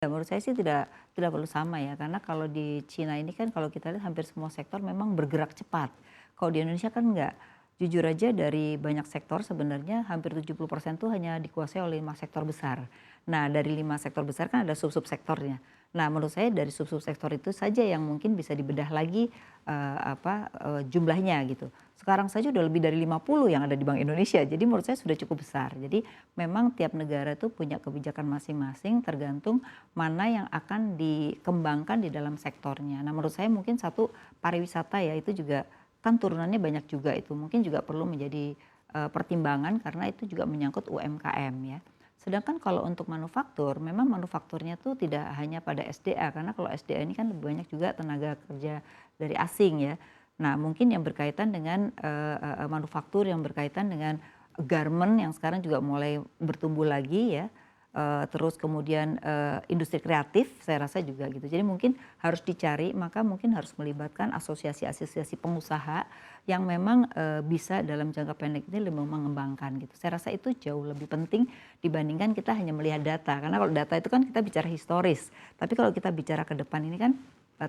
Ya, menurut saya sih tidak perlu sama ya, karena kalau di Cina ini kan kalau kita lihat hampir semua sektor memang bergerak cepat. Kalau di Indonesia kan enggak. Jujur aja dari banyak sektor sebenarnya hampir 70% tuh hanya dikuasai oleh 5 sektor besar. Nah, dari 5 sektor besar kan ada sub-sub sektornya. Nah, menurut saya dari sub-sub sektor itu saja yang mungkin bisa dibedah lagi jumlahnya gitu. Sekarang saja udah lebih dari 50 yang ada di Bank Indonesia. Jadi menurut saya sudah cukup besar. Jadi memang tiap negara itu punya kebijakan masing-masing tergantung mana yang akan dikembangkan di dalam sektornya. Nah, menurut saya mungkin satu pariwisata ya itu juga kan turunannya banyak juga itu. Mungkin juga perlu menjadi pertimbangan karena itu juga menyangkut UMKM ya. Sedangkan kalau untuk manufaktur, memang manufakturnya tuh tidak hanya pada SDA karena kalau SDA ini kan lebih banyak juga tenaga kerja dari asing ya. Nah, mungkin yang berkaitan dengan manufaktur yang berkaitan dengan garment yang sekarang juga mulai bertumbuh lagi ya. Terus kemudian industri kreatif saya rasa juga gitu. Jadi mungkin harus dicari, maka mungkin harus melibatkan asosiasi-asosiasi pengusaha yang memang bisa dalam jangka pendek ini lebih mengembangkan gitu. Saya rasa itu jauh lebih penting dibandingkan kita hanya melihat data. Karena kalau data itu kan kita bicara historis, tapi kalau kita bicara ke depan ini kan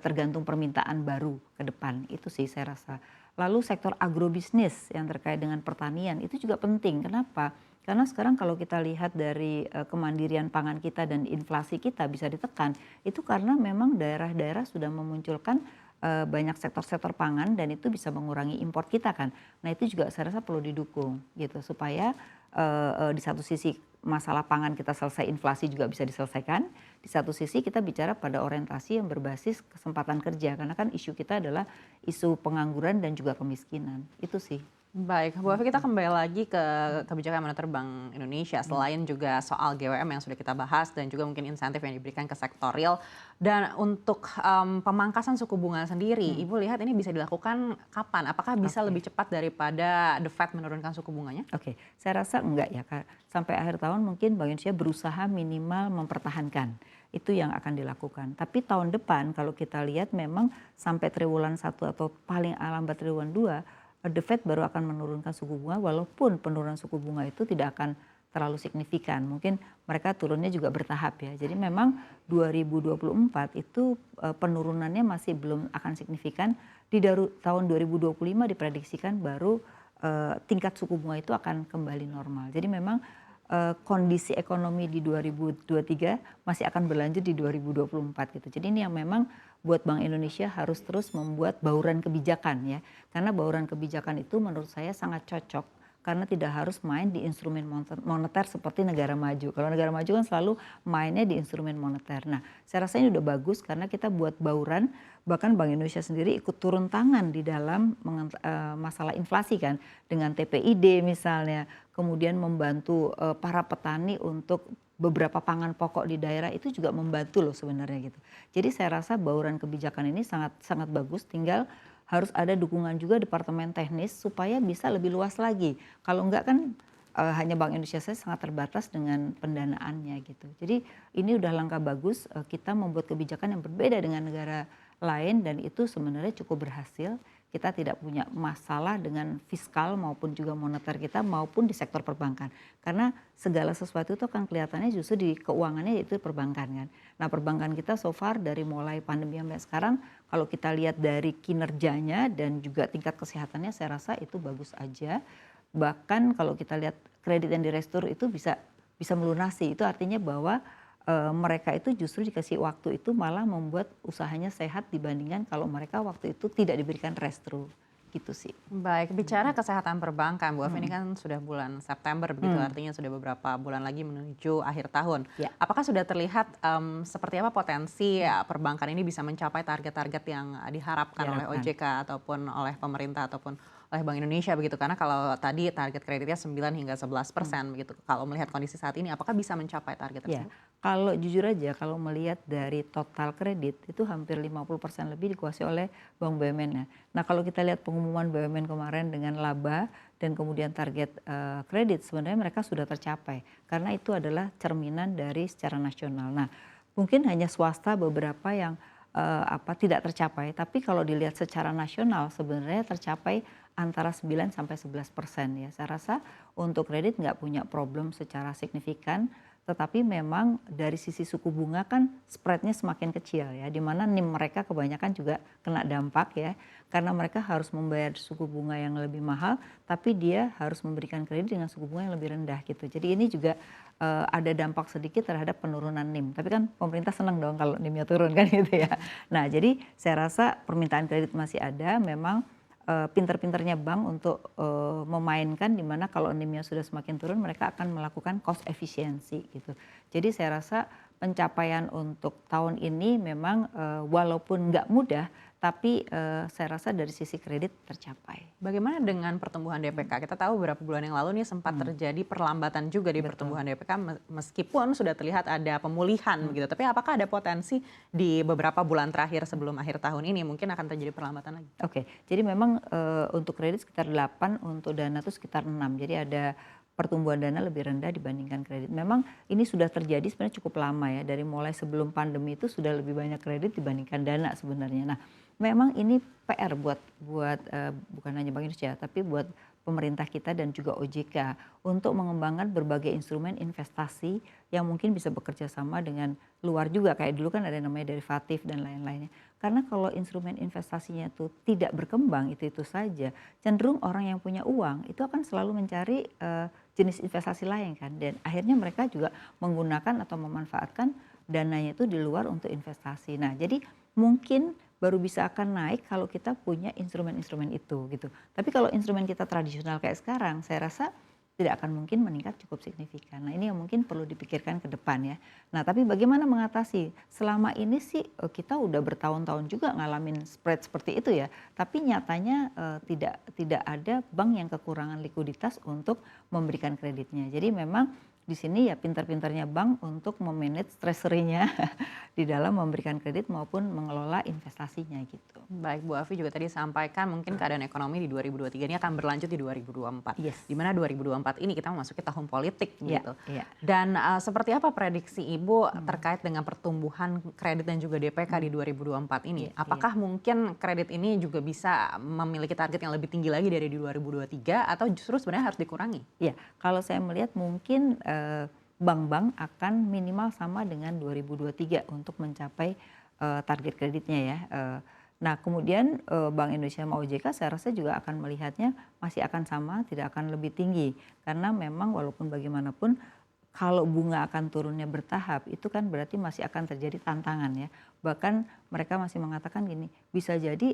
tergantung permintaan baru ke depan. Itu sih saya rasa. Lalu sektor agrobisnis yang terkait dengan pertanian itu juga penting. Kenapa? Karena sekarang kalau kita lihat dari kemandirian pangan kita dan inflasi kita bisa ditekan, itu karena memang daerah-daerah sudah memunculkan banyak sektor-sektor pangan dan itu bisa mengurangi impor kita kan. Nah, itu juga saya rasa perlu didukung gitu supaya di satu sisi masalah pangan kita selesai, inflasi juga bisa diselesaikan. Di satu sisi kita bicara pada orientasi yang berbasis kesempatan kerja karena kan isu kita adalah isu pengangguran dan juga kemiskinan. Itu sih. Baik, Bu Afi, kita kembali lagi ke kebijakan moneter Bank Indonesia. Selain juga soal GWM yang sudah kita bahas dan juga mungkin insentif yang diberikan ke sektor real. Dan untuk pemangkasan suku bunga sendiri, Ibu lihat ini bisa dilakukan kapan? Apakah bisa lebih cepat daripada The Fed menurunkan suku bunganya? Oke, saya rasa enggak ya Kak. Sampai akhir tahun mungkin Bank Indonesia berusaha minimal mempertahankan. Itu yang akan dilakukan. Tapi tahun depan kalau kita lihat memang sampai triwulan 1 atau paling lambat triwulan 2 The Fed baru akan menurunkan suku bunga walaupun penurunan suku bunga itu tidak akan terlalu signifikan. Mungkin mereka turunnya juga bertahap ya. Jadi memang 2024 itu penurunannya masih belum akan signifikan. Di tahun 2025 diprediksikan baru tingkat suku bunga itu akan kembali normal. Jadi memang kondisi ekonomi di 2023 masih akan berlanjut di 2024 gitu. Jadi ini yang memang buat Bank Indonesia harus terus membuat bauran kebijakan ya. Karena bauran kebijakan itu menurut saya sangat cocok karena tidak harus main di instrumen moneter seperti negara maju. Kalau negara maju kan selalu mainnya di instrumen moneter. Nah, saya rasa ini udah bagus karena kita buat bauran, bahkan Bank Indonesia sendiri ikut turun tangan di dalam masalah inflasi kan, dengan TPID misalnya, kemudian membantu para petani untuk beberapa pangan pokok di daerah itu juga membantu loh sebenarnya gitu. Jadi saya rasa bauran kebijakan ini sangat sangat bagus, tinggal harus ada dukungan juga departemen teknis supaya bisa lebih luas lagi. Kalau enggak kan hanya Bank Indonesia saya sangat terbatas dengan pendanaannya gitu. Jadi ini udah langkah bagus kita membuat kebijakan yang berbeda dengan negara lain dan itu sebenarnya cukup berhasil. Kita tidak punya masalah dengan fiskal maupun juga moneter kita maupun di sektor perbankan. Karena segala sesuatu itu kan kelihatannya justru di keuangannya yaitu perbankan kan. Nah, perbankan kita so far dari mulai pandemi sampai sekarang kalau kita lihat dari kinerjanya dan juga tingkat kesehatannya saya rasa itu bagus aja. Bahkan kalau kita lihat kredit yang direstur itu bisa melunasi. Itu artinya bahwa mereka itu justru dikasih waktu itu malah membuat usahanya sehat dibandingkan kalau mereka waktu itu tidak diberikan restru gitu sih. Baik, bicara kesehatan perbankan, Bu Afi, ini kan sudah bulan September begitu, artinya sudah beberapa bulan lagi menuju akhir tahun. Ya. Apakah sudah terlihat seperti apa potensi perbankan ini bisa mencapai target-target yang diharapkan oleh OJK ataupun oleh pemerintah ataupun oleh Bank Indonesia begitu? Karena kalau tadi target kreditnya 9 hingga 11% begitu. Kalau melihat kondisi saat ini, apakah bisa mencapai target Ya, tersebut? kalau jujur aja kalau melihat dari total kredit itu hampir 50% lebih dikuasai oleh bank BUMN-nya. Nah, kalau kita lihat pengumuman BUMN kemarin dengan laba dan kemudian target kredit sebenarnya mereka sudah tercapai karena itu adalah cerminan dari secara nasional. Nah, mungkin hanya swasta beberapa yang tidak tercapai, tapi kalau dilihat secara nasional sebenarnya tercapai antara 9 sampai 11% ya. Saya rasa untuk kredit nggak punya problem secara signifikan. tetapi memang dari sisi suku bunga kan spreadnya semakin kecil ya, di mana NIM mereka kebanyakan juga kena dampak ya, karena mereka harus membayar suku bunga yang lebih mahal, tapi dia harus memberikan kredit dengan suku bunga yang lebih rendah gitu. Jadi ini juga ada dampak sedikit terhadap penurunan NIM. Tapi kan pemerintah senang dong kalau NIM-nya turun kan gitu ya. Nah jadi saya rasa permintaan kredit masih ada, memang pinter-pinternya bank untuk memainkan di mana kalau NIM-nya sudah semakin turun mereka akan melakukan cost efisiensi gitu. Jadi saya rasa pencapaian untuk tahun ini memang walaupun nggak mudah, tapi saya rasa dari sisi kredit tercapai. Bagaimana dengan pertumbuhan DPK? Kita tahu beberapa bulan yang lalu nih sempat terjadi perlambatan juga di pertumbuhan DPK meskipun sudah terlihat ada pemulihan begitu. Tapi apakah ada potensi di beberapa bulan terakhir sebelum akhir tahun ini mungkin akan terjadi perlambatan lagi? Oke, jadi memang untuk kredit sekitar 8, untuk dana itu sekitar 6. Jadi ada pertumbuhan dana lebih rendah dibandingkan kredit. Memang ini sudah terjadi sebenarnya cukup lama ya, dari mulai sebelum pandemi itu sudah lebih banyak kredit dibandingkan dana sebenarnya. Nah, memang ini PR buat bukan hanya Bank Indonesia, tapi buat pemerintah kita dan juga OJK untuk mengembangkan berbagai instrumen investasi yang mungkin bisa bekerja sama dengan luar juga. Kayak dulu kan ada namanya derivatif dan lain-lainnya. Karena kalau instrumen investasinya itu tidak berkembang itu saja, cenderung orang yang punya uang itu akan selalu mencari jenis investasi lain kan. Dan akhirnya mereka juga menggunakan atau memanfaatkan dananya itu di luar untuk investasi. Nah jadi mungkin baru bisa akan naik kalau kita punya instrumen-instrumen itu gitu. Tapi kalau instrumen kita tradisional kayak sekarang, saya rasa tidak akan mungkin meningkat cukup signifikan. Nah ini yang mungkin perlu dipikirkan ke depan ya. Nah tapi bagaimana mengatasi? Selama ini sih kita udah bertahun-tahun juga ngalamin spread seperti itu ya. Tapi nyatanya tidak ada bank yang kekurangan likuiditas untuk memberikan kreditnya. Jadi memang di sini ya pintar-pintarnya bank untuk memanage treasury-nya di dalam memberikan kredit maupun mengelola investasinya gitu. Baik, Bu Afi juga tadi sampaikan mungkin keadaan ekonomi di 2023 ini akan berlanjut di 2024. Yes. Di mana 2024 ini kita memasuki tahun politik gitu. Yeah. Dan seperti apa prediksi Ibu terkait dengan pertumbuhan kredit dan juga DPK di 2024 ini? Apakah mungkin kredit ini juga bisa memiliki target yang lebih tinggi lagi dari di 2023 atau justru sebenarnya harus dikurangi? Iya, kalau saya melihat mungkin bank-bank akan minimal sama dengan 2023 untuk mencapai target kreditnya ya. Nah kemudian Bank Indonesia sama OJK saya rasa juga akan melihatnya masih akan sama, tidak akan lebih tinggi. Karena memang walaupun bagaimanapun kalau bunga akan turunnya bertahap itu kan berarti masih akan terjadi tantangan ya. Bahkan mereka masih mengatakan gini, bisa jadi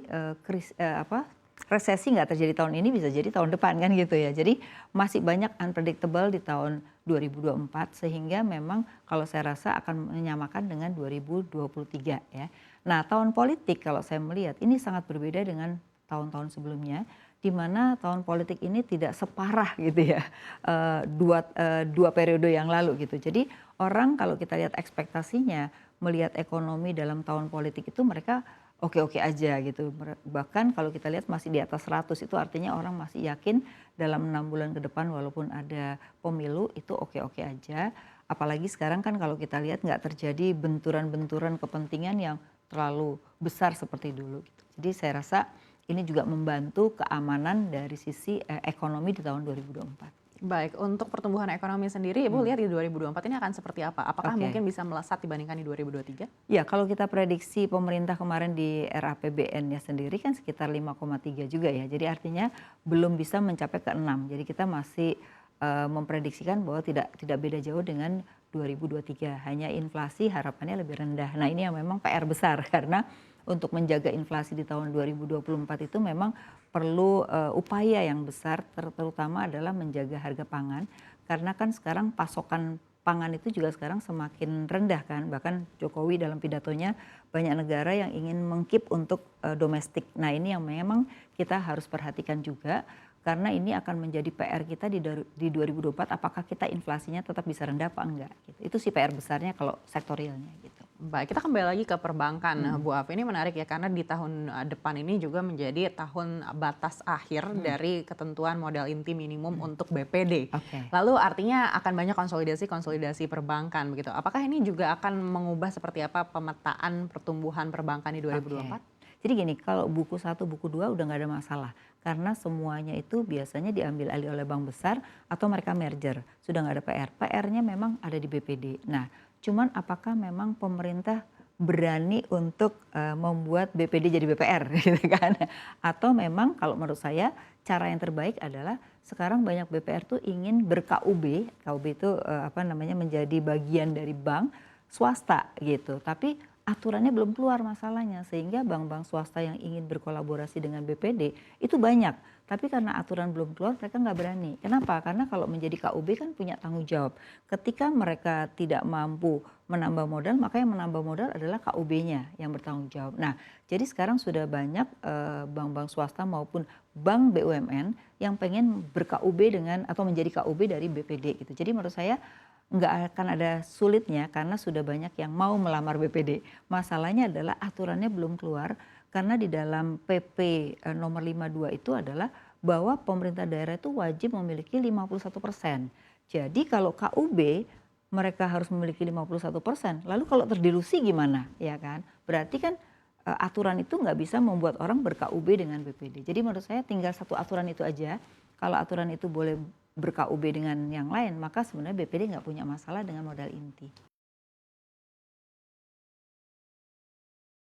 resesi nggak terjadi tahun ini, bisa jadi tahun depan kan gitu ya. Jadi masih banyak unpredictable di tahun 2024 sehingga memang kalau saya rasa akan menyamakan dengan 2023 ya. Nah tahun politik kalau saya melihat ini sangat berbeda dengan tahun-tahun sebelumnya, di mana tahun politik ini tidak separah gitu ya dua periode yang lalu gitu. Jadi orang kalau kita lihat ekspektasinya melihat ekonomi dalam tahun politik itu mereka oke-oke aja gitu. Bahkan kalau kita lihat masih di atas 100 itu artinya orang masih yakin dalam 6 bulan ke depan walaupun ada pemilu itu oke-oke aja. Apalagi sekarang kan kalau kita lihat nggak terjadi benturan-benturan kepentingan yang terlalu besar seperti dulu gitu. Jadi saya rasa ini juga membantu keamanan dari sisi ekonomi di tahun 2024. Baik, untuk pertumbuhan ekonomi sendiri, Ibu lihat di 2024 ini akan seperti apa? Apakah mungkin bisa melesat dibandingkan di 2023? Ya, kalau kita prediksi pemerintah kemarin di RAPBN-nya sendiri kan sekitar 5,3 juga ya. Jadi artinya belum bisa mencapai ke 6. Jadi kita masih memprediksikan bahwa tidak beda jauh dengan 2023. Hanya inflasi harapannya lebih rendah. Nah, ini yang memang PR besar karena untuk menjaga inflasi di tahun 2024 itu memang perlu upaya yang besar, terutama adalah menjaga harga pangan. Karena kan sekarang pasokan pangan itu juga sekarang semakin rendah kan. Bahkan Jokowi dalam pidatonya banyak negara yang ingin mengkeep untuk domestik. Nah ini yang memang kita harus perhatikan juga. Karena ini akan menjadi PR kita di 2024, apakah kita inflasinya tetap bisa rendah apa enggak. Gitu. Itu sih PR besarnya kalau sektorialnya gitu. Baik, kita kembali lagi ke perbankan, Bu Afi. Ini menarik ya, karena di tahun depan ini juga menjadi tahun batas akhir dari ketentuan modal inti minimum untuk BPD. Lalu artinya akan banyak konsolidasi perbankan begitu. Apakah ini juga akan mengubah seperti apa pemetaan pertumbuhan perbankan di 2024? Jadi gini, kalau buku 1, buku 2 udah nggak ada masalah. Karena semuanya itu biasanya diambil alih oleh bank besar atau mereka merger. Sudah nggak ada PR. PR-nya memang ada di BPD. Nah, cuman apakah memang pemerintah berani untuk membuat BPD jadi BPR gitu kan? Atau memang kalau menurut saya cara yang terbaik adalah sekarang banyak BPR tuh ingin ber-KUB. KUB itu apa namanya menjadi bagian dari bank swasta gitu. Tapi aturannya belum keluar masalahnya sehingga bank-bank swasta yang ingin berkolaborasi dengan BPD itu banyak. Tapi karena aturan belum keluar mereka nggak berani. Kenapa? Karena kalau menjadi KUB kan punya tanggung jawab. Ketika mereka tidak mampu menambah modal, maka yang menambah modal adalah KUB-nya yang bertanggung jawab. Nah, jadi sekarang sudah banyak bank-bank swasta maupun bank BUMN yang pengen ber-KUB dengan atau menjadi KUB dari BPD gitu. Jadi menurut saya nggak akan ada sulitnya karena sudah banyak yang mau melamar BPD. Masalahnya adalah aturannya belum keluar karena di dalam PP nomor 52 itu adalah bahwa pemerintah daerah itu wajib memiliki 51%. Jadi kalau KUB mereka harus memiliki 51%, lalu kalau terdilusi gimana? Ya kan? Berarti kan aturan itu nggak bisa membuat orang ber-KUB dengan BPD. Jadi menurut saya tinggal satu aturan itu aja. Kalau aturan itu boleh ber-KUB dengan yang lain, maka sebenarnya BPD nggak punya masalah dengan modal inti.